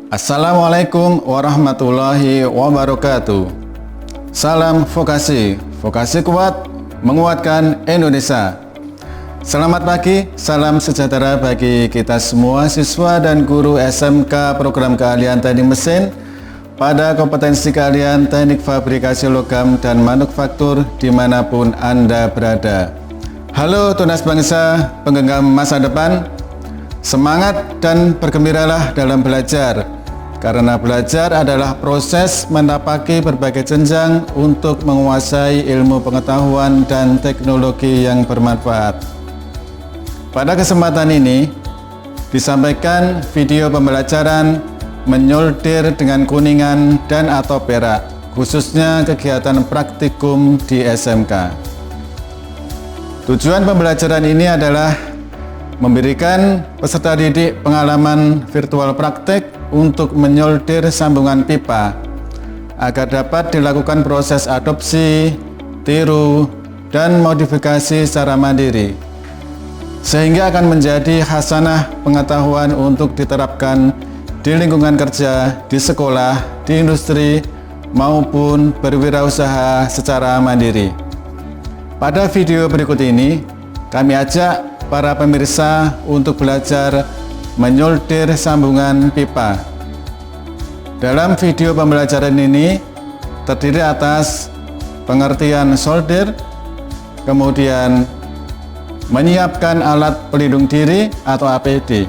Assalamualaikum warahmatullahi wabarakatuh. Salam vokasi, vokasi kuat, menguatkan Indonesia. Selamat pagi, salam sejahtera bagi kita semua siswa dan guru SMK Program Keahlian Teknik Mesin pada kompetensi keahlian teknik fabrikasi logam dan manufaktur dimanapun Anda berada. Halo tunas bangsa, penggenggam masa depan. Semangat dan bergembiralah dalam belajar, karena belajar adalah proses menapaki berbagai jenjang untuk menguasai ilmu pengetahuan dan teknologi yang bermanfaat. Pada kesempatan ini, disampaikan video pembelajaran menyolder dengan kuningan dan atau perak, khususnya kegiatan praktikum di SMK. Tujuan pembelajaran ini adalah memberikan peserta didik pengalaman virtual praktek untuk menyolder sambungan pipa agar dapat dilakukan proses adopsi, tiru, dan modifikasi secara mandiri, sehingga akan menjadi khasanah pengetahuan untuk diterapkan di lingkungan kerja, di sekolah, di industri, maupun berwirausaha secara mandiri. Pada video berikut ini, kami ajak para pemirsa untuk belajar menyolder sambungan pipa. Dalam video pembelajaran ini terdiri atas pengertian solder, kemudian menyiapkan alat pelindung diri atau APD.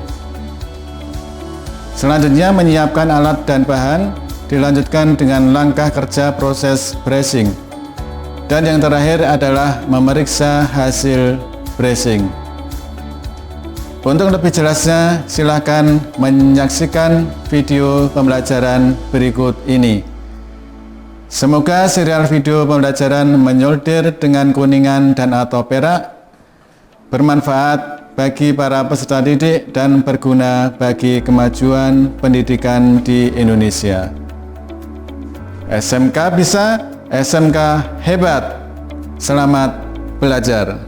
Selanjutnya menyiapkan alat dan bahan, dilanjutkan dengan langkah kerja proses bracing. Dan yang terakhir adalah memeriksa hasil bracing. Untuk lebih jelasnya, silakan menyaksikan video pembelajaran berikut ini. Semoga serial video pembelajaran menyolder dengan kuningan dan atau perak bermanfaat bagi para peserta didik dan berguna bagi kemajuan pendidikan di Indonesia. SMK bisa, SMK hebat. Selamat belajar.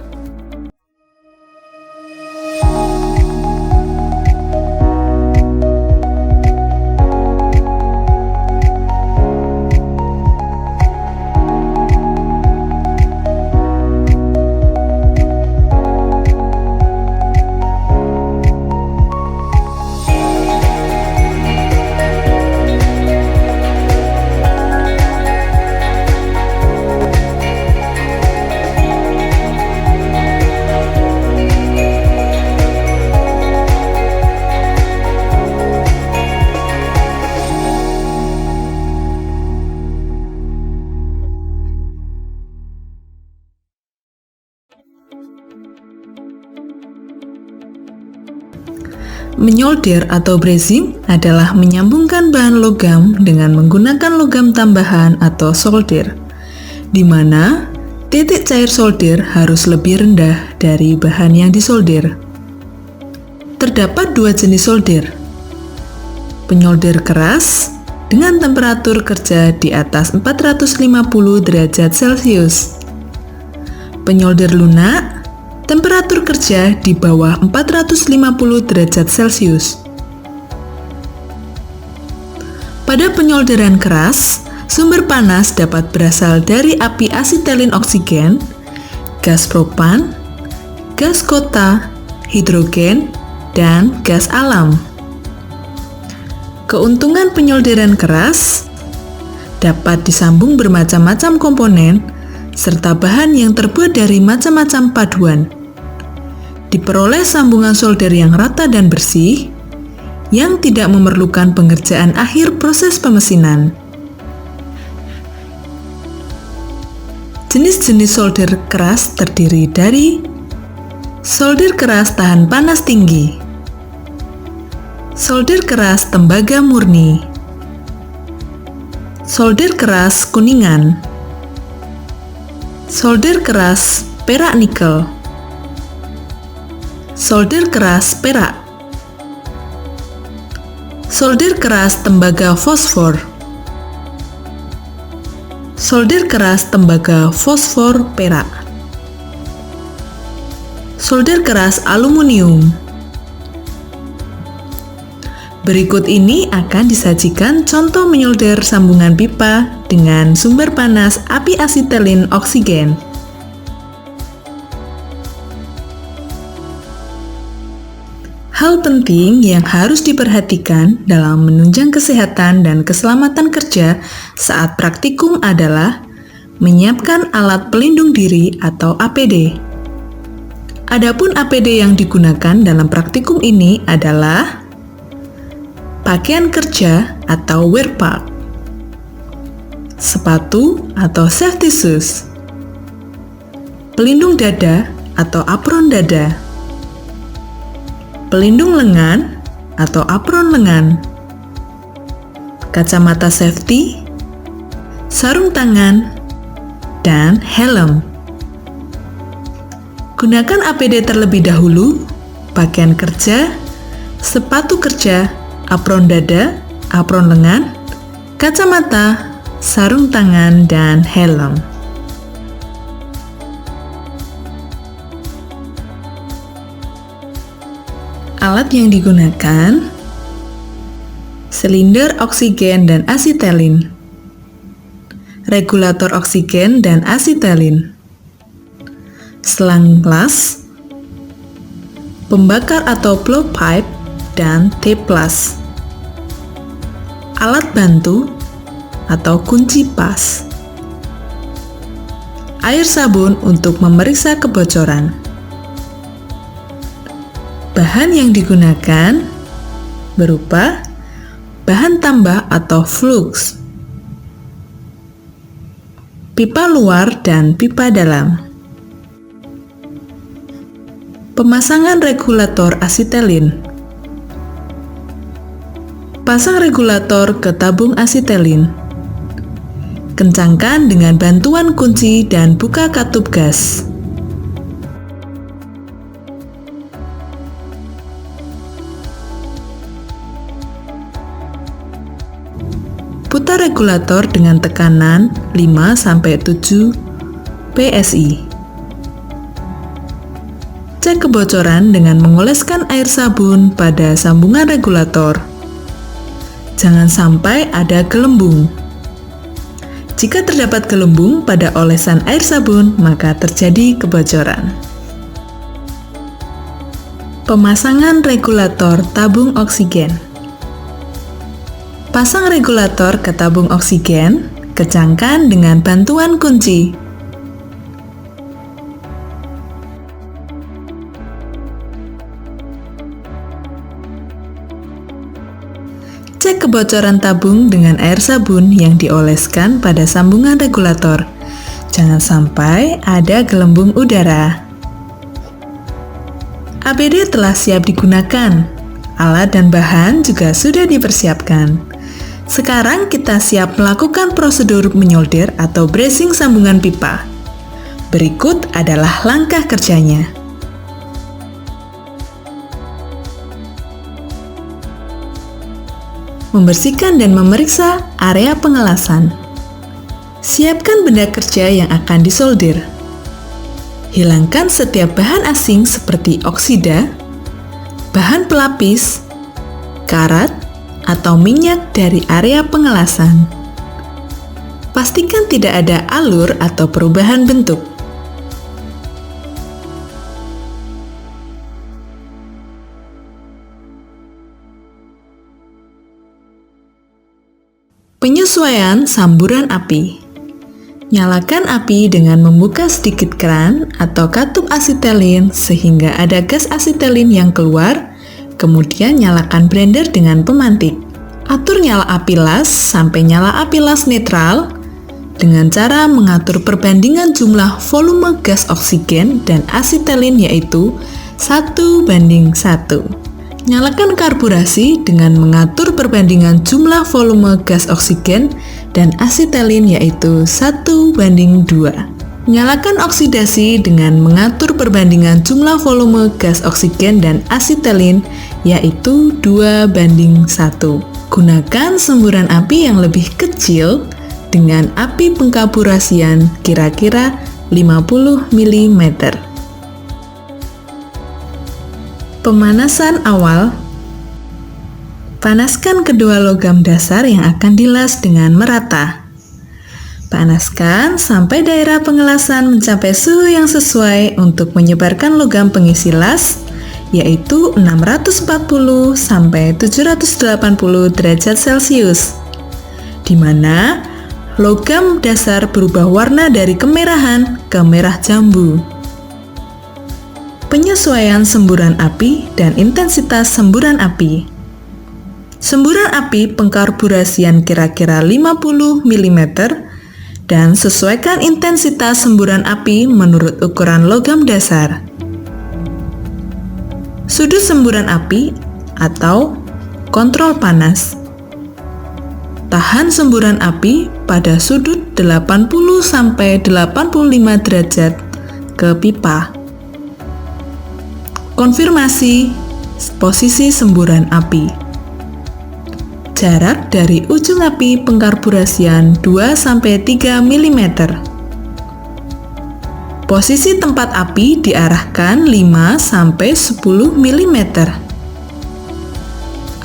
Menyolder atau bracing adalah menyambungkan bahan logam dengan menggunakan logam tambahan atau solder, di mana titik cair solder harus lebih rendah dari bahan yang disolder. Terdapat dua jenis solder: penyolder keras dengan temperatur kerja di atas 450 derajat Celcius, penyolder lunak temperatur kerja di bawah 450 derajat Celcius. Pada penyolderan keras, sumber panas dapat berasal dari api asetilin oksigen, gas propan, gas kota, hidrogen, dan gas alam. Keuntungan penyolderan keras dapat disambung bermacam-macam komponen serta bahan yang terbuat dari macam-macam paduan. Diperoleh sambungan solder yang rata dan bersih, yang tidak memerlukan pengerjaan akhir proses pemesinan. Jenis-jenis solder keras terdiri dari solder keras tahan panas tinggi, solder keras tembaga murni, solder keras kuningan, solder keras perak nikel, solder keras perak, solder keras tembaga fosfor, solder keras tembaga fosfor perak, solder keras aluminium. Berikut ini akan disajikan contoh menyolder sambungan pipa dengan sumber panas api asetilin oksigen. Hal penting yang harus diperhatikan dalam menunjang kesehatan dan keselamatan kerja saat praktikum adalah menyiapkan alat pelindung diri atau APD. Adapun APD yang digunakan dalam praktikum ini adalah pakaian kerja atau wear part, sepatu atau safety shoes, pelindung dada atau apron dada, pelindung lengan atau apron lengan, kacamata safety, sarung tangan, dan helm. Gunakan APD terlebih dahulu, pakaian kerja, sepatu kerja, apron dada, apron lengan, kacamata, sarung tangan, dan helm. Alat yang digunakan: silinder oksigen dan asetilin, regulator oksigen dan asetilin, selang las, pembakar atau blowpipe, dan tape plus. Alat bantu atau kunci pas, air sabun untuk memeriksa kebocoran. Bahan yang digunakan berupa bahan tambah atau flux, pipa luar dan pipa dalam. Pemasangan regulator asetilin. Pasang regulator ke tabung asetilin. Kencangkan dengan bantuan kunci dan buka katup gas. Putar regulator dengan tekanan 5-7 PSI. Cek kebocoran dengan mengoleskan air sabun pada sambungan regulator. Jangan sampai ada gelembung. Jika terdapat gelembung pada olesan air sabun, maka terjadi kebocoran. Pemasangan regulator tabung oksigen. Pasang regulator ke tabung oksigen, kencangkan dengan bantuan kunci. Cek kebocoran tabung dengan air sabun yang dioleskan pada sambungan regulator. Jangan sampai ada gelembung udara. APD telah siap digunakan. Alat dan bahan juga sudah dipersiapkan. Sekarang kita siap melakukan prosedur menyolder atau bracing sambungan pipa. Berikut adalah langkah kerjanya. Membersihkan dan memeriksa area pengelasan. Siapkan benda kerja yang akan disolder. Hilangkan setiap bahan asing seperti oksida, bahan pelapis, karat, atau minyak dari area pengelasan. Pastikan tidak ada alur atau perubahan bentuk. Penyesuaian samburan api. Nyalakan api dengan membuka sedikit keran atau katup asetilin sehingga ada gas asetilin yang keluar, kemudian nyalakan blender dengan pemantik. Atur nyala api las sampai nyala api las netral dengan cara mengatur perbandingan jumlah volume gas oksigen dan asetilin yaitu 1:1. Nyalakan karburasi dengan mengatur perbandingan jumlah volume gas oksigen dan asetilin yaitu 1:2. Nyalakan oksidasi dengan mengatur perbandingan jumlah volume gas oksigen dan asetilin yaitu 2:1. Gunakan semburan api yang lebih kecil dengan api pengkarburasian kira-kira 50 mm. Pemanasan awal. Panaskan kedua logam dasar yang akan dilas dengan merata. Panaskan sampai daerah pengelasan mencapai suhu yang sesuai untuk menyebarkan logam pengisi las, yaitu 640 sampai 780 derajat Celcius, di mana logam dasar berubah warna dari kemerahan ke merah jambu. Penyesuaian semburan api dan intensitas semburan api. Semburan api pengkarburasian kira-kira 50 mm dan sesuaikan intensitas semburan api menurut ukuran logam dasar. Sudut semburan api atau kontrol panas. Tahan semburan api pada sudut 80 sampai 85 derajat ke pipa. Konfirmasi posisi semburan api. Jarak dari ujung api pengkarburasian 2-3 mm. Posisi tempat api diarahkan 5-10 mm.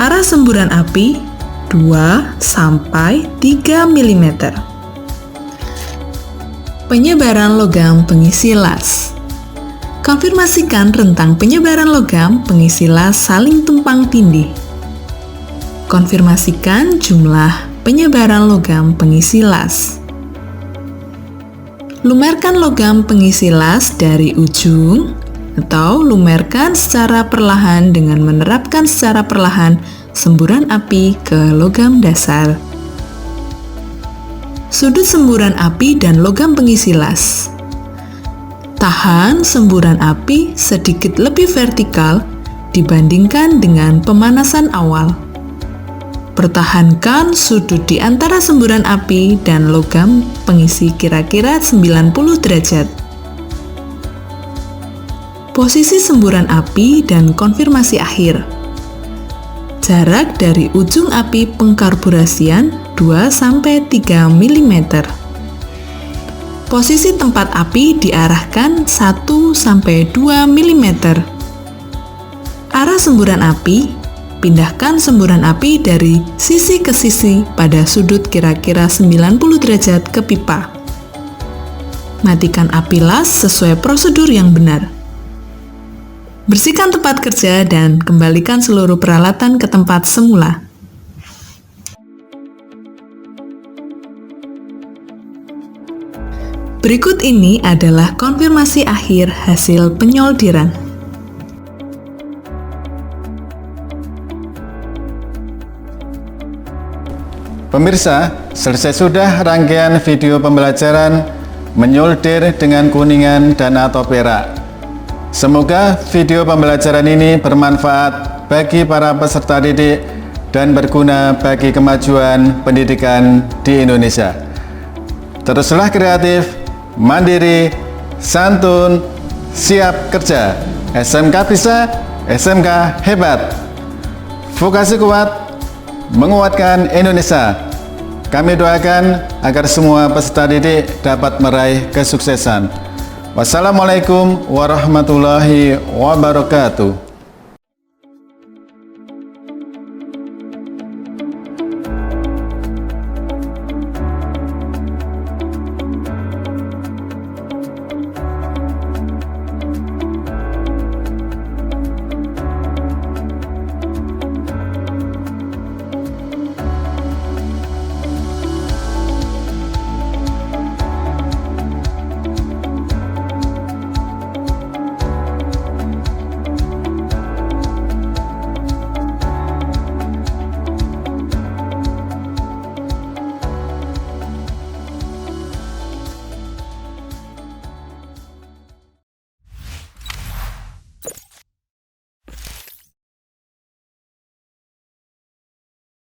Arah semburan api 2-3 mm. Penyebaran logam pengisi las. Konfirmasikan rentang penyebaran logam pengisi las saling tumpang tindih. Konfirmasikan jumlah penyebaran logam pengisi las. Lumerkan logam pengisi las dari ujung atau lumerkan secara perlahan dengan menerapkan secara perlahan semburan api ke logam dasar. Sudut semburan api dan logam pengisi las. Tahan semburan api sedikit lebih vertikal dibandingkan dengan pemanasan awal. Pertahankan sudut di antara semburan api dan logam pengisi kira-kira 90 derajat. Posisi semburan api dan konfirmasi akhir. Jarak dari ujung api pengkarburasian 2-3 mm. Posisi tempat api diarahkan 1-2 mm. Arah semburan api. Pindahkan semburan api dari sisi ke sisi pada sudut kira-kira 90 derajat ke pipa. Matikan api las sesuai prosedur yang benar. Bersihkan tempat kerja dan kembalikan seluruh peralatan ke tempat semula. Berikut ini adalah konfirmasi akhir hasil penyoldiran. Pemirsa, selesai sudah rangkaian video pembelajaran menyolder dengan kuningan dan atau perak. Semoga video pembelajaran ini bermanfaat bagi para peserta didik dan berguna bagi kemajuan pendidikan di Indonesia. Teruslah kreatif, mandiri, santun, siap kerja. SMK bisa, SMK hebat. Vokasi kuat, menguatkan Indonesia. Kami doakan agar semua peserta didik dapat meraih kesuksesan. Wassalamualaikum warahmatullahi wabarakatuh.